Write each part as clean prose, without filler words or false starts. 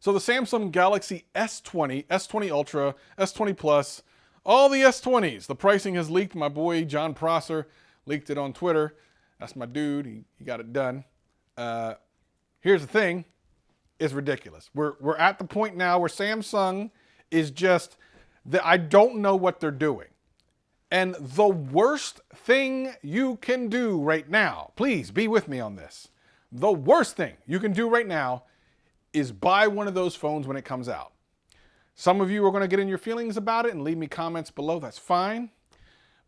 So the Samsung Galaxy S20, S20 Ultra, S20 Plus, all the S20s. The pricing has leaked. My boy John Prosser leaked it on Twitter. That's my dude. He got it done. Here's the thing. It's ridiculous. We're at the point now where Samsung is just, I don't know what they're doing. And the worst thing you can do right now, please be with me on this. The worst thing you can do right now is buy one of those phones when it comes out. Some of you are going to get in your feelings about it and leave me comments below. That's fine.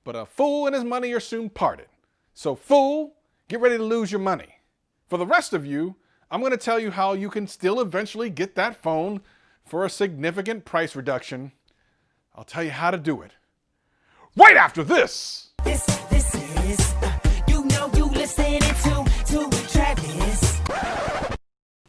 But a fool and his money are soon parted. So fool, get ready to lose your money. For the rest of you, I'm going to tell you how you can still eventually get that phone for a significant price reduction. I'll tell you how to do it right after this. This is, you know you listening to Travis.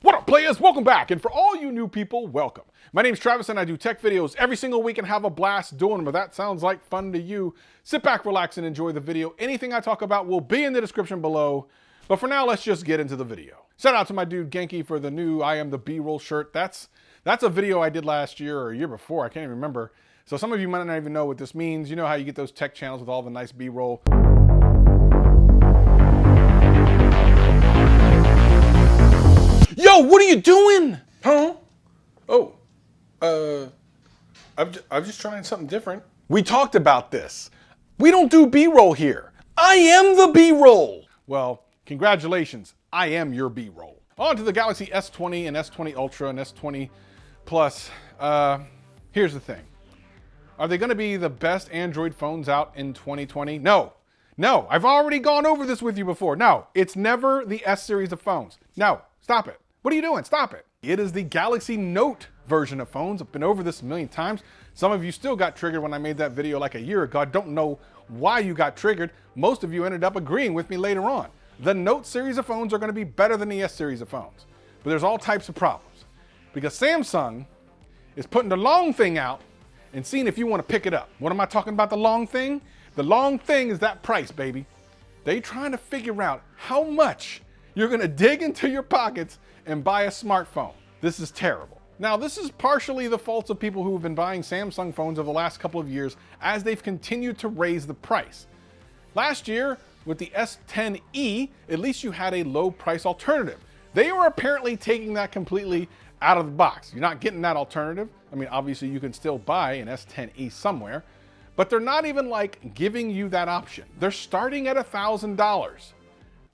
What up, players? Welcome back. And for all you new people, welcome. My name's Travis and I do tech videos every single week and have a blast doing them. If that sounds like fun to you, sit back, relax, and enjoy the video. Anything I talk about will be in the description below. But for now, let's just get into the video. Shout out to my dude Genki for the new I Am the B-Roll shirt. That's a video I did last year or a year before. I can't even remember. So some of you might not even know what this means. You know how you get those tech channels with all the nice B-roll. Yo, what are you doing? Huh? Oh, I'm just trying something different. We talked about this. We don't do B-roll here. I am the B-roll. Well, congratulations. I am your B-roll. On to the Galaxy S20 and S20 Ultra and S20 Plus. Here's the thing. Are they going to be the best Android phones out in 2020? No. No, I've already gone over this with you before. No, it's never the S series of phones. No, stop it. What are you doing? Stop it. It is the Galaxy Note version of phones. I've been over this a million times. Some of you still got triggered when I made that video like a year ago. I don't know why you got triggered. Most of you ended up agreeing with me later on. The Note series of phones are going to be better than the S series of phones. But there's all types of problems. Because Samsung is putting the long thing out and seeing if you want to pick it up. What am I talking about, the long thing? The long thing is that price, baby. They trying to figure out how much you're going to dig into your pockets and buy a smartphone. This is terrible. Now, this is partially the fault of people who have been buying Samsung phones over the last couple of years as they've continued to raise the price. Last year, with the S10e, at least you had a low price alternative. They are apparently taking that completely out of the box. You're not getting that alternative. I mean, obviously you can still buy an S10e somewhere, but they're not even like giving you that option. They're starting at $1,000.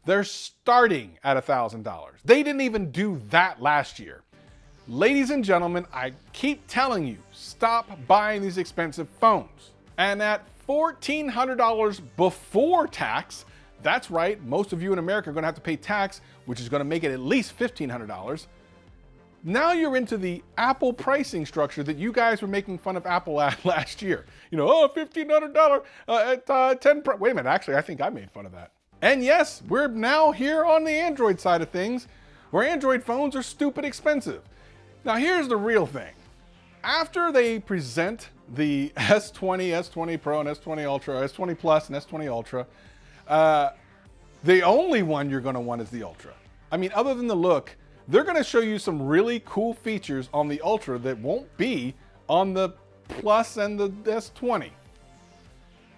They're starting at $1,000. They didn't even do that last year. Ladies and gentlemen, I keep telling you, stop buying these expensive phones. And at $1,400 before tax, that's right, most of you in America are gonna have to pay tax, which is gonna make it at least $1,500. Now you're into the Apple pricing structure that you guys were making fun of Apple at last year. You know, oh, $1,500 at 10. Wait a minute, actually, I think I made fun of that. And yes, we're now here on the Android side of things, where Android phones are stupid expensive. Now here's the real thing. After they present the S20, S20 Pro, and S20 Ultra, S20 Plus, and S20 Ultra, the only one you're gonna want is the Ultra. I mean, other than the look, they're gonna show you some really cool features on the Ultra that won't be on the Plus and the S20.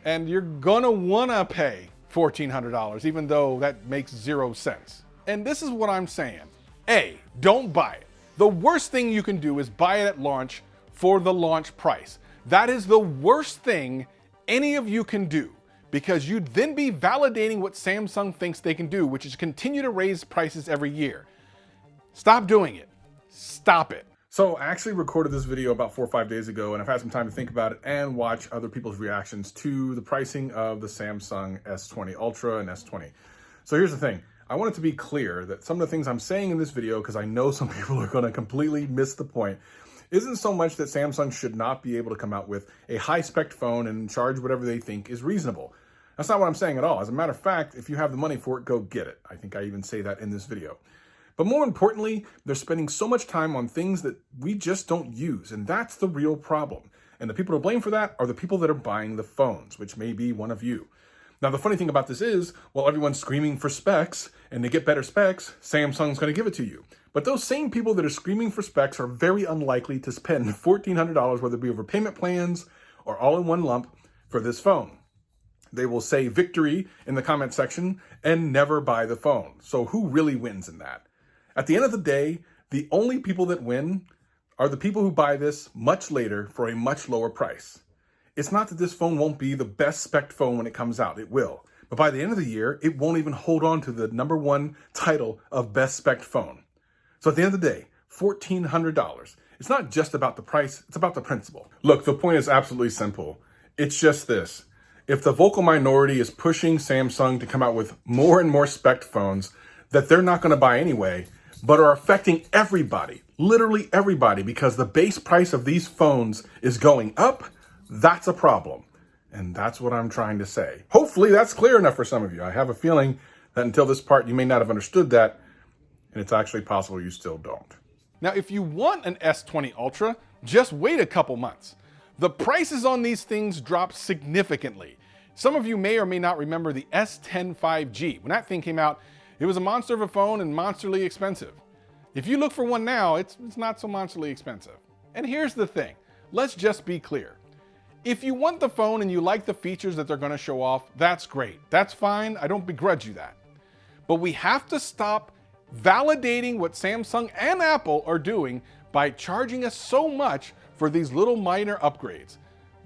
And you're gonna wanna pay $1,400, even though that makes 0 sense. And this is what I'm saying. A, don't buy it. The worst thing you can do is buy it at launch for the launch price. That is the worst thing any of you can do, because you'd then be validating what Samsung thinks they can do, which is continue to raise prices every year. Stop doing it. Stop it. So I actually recorded this video about 4 or 5 days ago, and I've had some time to think about it and watch other people's reactions to the pricing of the Samsung S20 Ultra and S20. So here's the thing. I want it to be clear that some of the things I'm saying in this video, because I know some people are going to completely miss the point, isn't so much that Samsung should not be able to come out with a high-spec phone and charge whatever they think is reasonable. That's not what I'm saying at all. As a matter of fact, if you have the money for it, go get it. I think I even say that in this video. But more importantly, they're spending so much time on things that we just don't use, and that's the real problem. And the people to blame for that are the people that are buying the phones, which may be one of you. Now, the funny thing about this is, while everyone's screaming for specs and to get better specs, Samsung's going to give it to you. But those same people that are screaming for specs are very unlikely to spend $1,400, whether it be over payment plans or all in one lump, for this phone. They will say victory in the comment section and never buy the phone. So who really wins in that? At the end of the day, the only people that win are the people who buy this much later for a much lower price. It's not that this phone won't be the best spec phone when it comes out. It will. But by the end of the year, it won't even hold on to the #1 title of best spec phone. So at the end of the day, $1,400. It's not just about the price, it's about the principle. Look, the point is absolutely simple. It's just this. If the vocal minority is pushing Samsung to come out with more and more spec phones that they're not going to buy anyway, but are affecting everybody, literally everybody, because the base price of these phones is going up, that's a problem. And that's what I'm trying to say. Hopefully that's clear enough for some of you. I have a feeling that until this part, you may not have understood that, and it's actually possible you still don't. Now, if you want an S20 Ultra, just wait a couple months. The prices on these things drop significantly. Some of you may or may not remember the S10 5G. When that thing came out, it was a monster of a phone and monsterly expensive. If you look for one now, it's not so monsterly expensive. And here's the thing, let's just be clear. If you want the phone and you like the features that they're gonna show off, that's great. That's fine, I don't begrudge you that. But we have to stop validating what Samsung and Apple are doing by charging us so much for these little minor upgrades.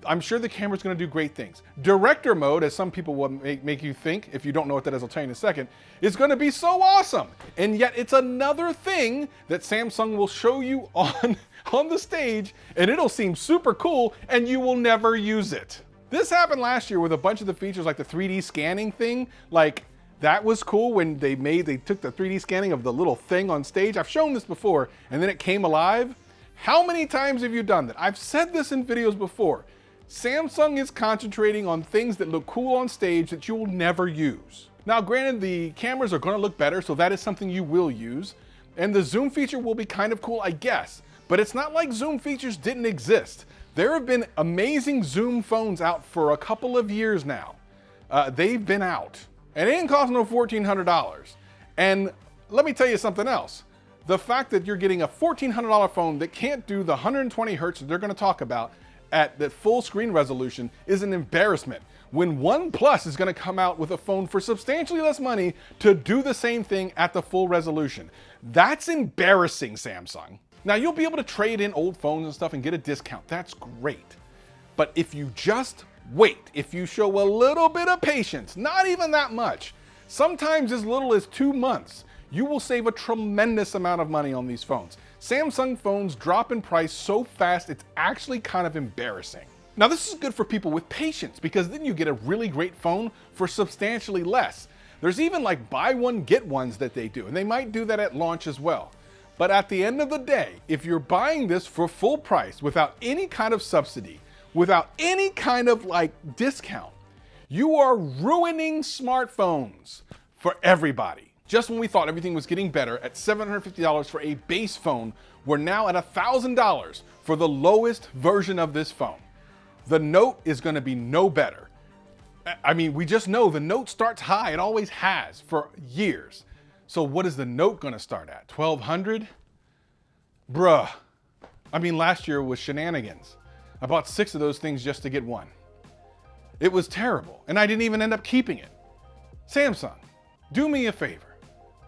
I'm sure the camera's gonna do great things. Director mode, as some people will make you think, if you don't know what that is, I'll tell you in a second, is gonna be so awesome. And yet it's another thing that Samsung will show you on the stage, and it'll seem super cool, and you will never use it. This happened last year with a bunch of the features like the 3D scanning thing. Like, that was cool when they took the 3D scanning of the little thing on stage. I've shown this before, and then it came alive. How many times have you done that? I've said this in videos before. Samsung is concentrating on things that look cool on stage that you will never use. Now, granted, the cameras are gonna look better, so that is something you will use. And the zoom feature will be kind of cool, I guess. But it's not like zoom features didn't exist. There have been amazing zoom phones out for a couple of years now. They've been out. And it didn't cost no $1,400. And let me tell you something else. The fact that you're getting a $1,400 phone that can't do the 120 hertz that they're gonna talk about at the full screen resolution is an embarrassment. When OnePlus is gonna come out with a phone for substantially less money to do the same thing at the full resolution. That's embarrassing, Samsung. Now, you'll be able to trade in old phones and stuff and get a discount. That's great. But if you just wait, if you show a little bit of patience, not even that much, sometimes as little as 2 months, you will save a tremendous amount of money on these phones. Samsung phones drop in price so fast, it's actually kind of embarrassing. Now, this is good for people with patience because then you get a really great phone for substantially less. There's even like buy one, get ones that they do, and they might do that at launch as well. But at the end of the day, if you're buying this for full price without any kind of subsidy, without any kind of like discount, you are ruining smartphones for everybody. Just when we thought everything was getting better at $750 for a base phone, we're now at $1,000 for the lowest version of this phone. The Note is gonna be no better. I mean, we just know the Note starts high, it always has for years. So what is the Note gonna start at, 1,200? Bruh, I mean, last year was shenanigans. I bought 6 of those things just to get one. It was terrible, and I didn't even end up keeping it. Samsung, do me a favor.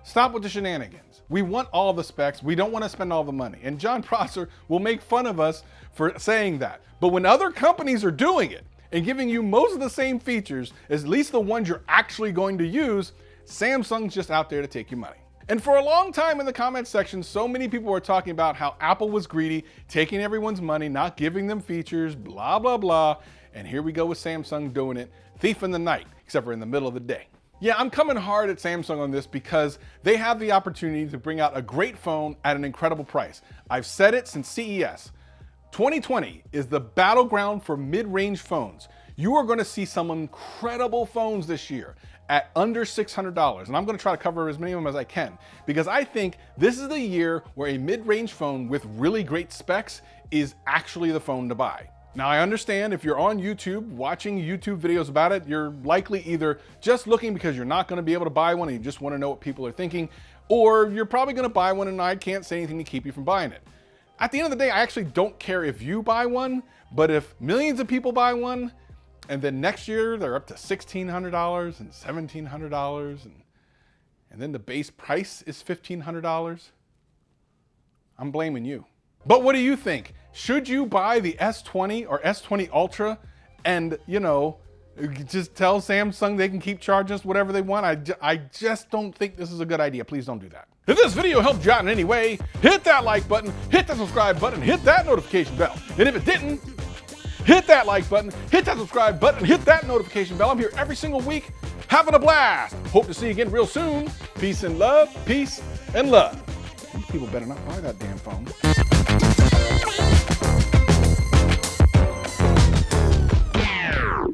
Stop with the shenanigans. We want all the specs. We don't want to spend all the money. And John Prosser will make fun of us for saying that. But when other companies are doing it and giving you most of the same features, at least the ones you're actually going to use, Samsung's just out there to take your money. And for a long time in the comment section, so many people were talking about how Apple was greedy, taking everyone's money, not giving them features, blah, blah, blah. And here we go with Samsung doing it, thief in the night, except for in the middle of the day. Yeah, I'm coming hard at Samsung on this because they have the opportunity to bring out a great phone at an incredible price. I've said it since CES. 2020 is the battleground for mid-range phones. You are going to see some incredible phones this year at under $600. And I'm going to try to cover as many of them as I can because I think this is the year where a mid-range phone with really great specs is actually the phone to buy. Now, I understand if you're on YouTube watching YouTube videos about it, you're likely either just looking because you're not going to be able to buy one and you just want to know what people are thinking, or you're probably gonna buy one and I can't say anything to keep you from buying it. At the end of the day, I actually don't care if you buy one, but if millions of people buy one, and then next year they're up to $1,600 and $1,700, and then the base price is $1,500, I'm blaming you. But what do you think? Should you buy the S20 or S20 Ultra and, you know, just tell Samsung they can keep charging us whatever they want? I just don't think this is a good idea. Please don't do that. If this video helped you out in any way, hit that like button, hit that subscribe button, hit that notification bell. And if it didn't, hit that like button, hit that subscribe button, hit that notification bell. I'm here every single week, having a blast. Hope to see you again real soon. Peace and love, peace and love. These people better not buy that damn phone.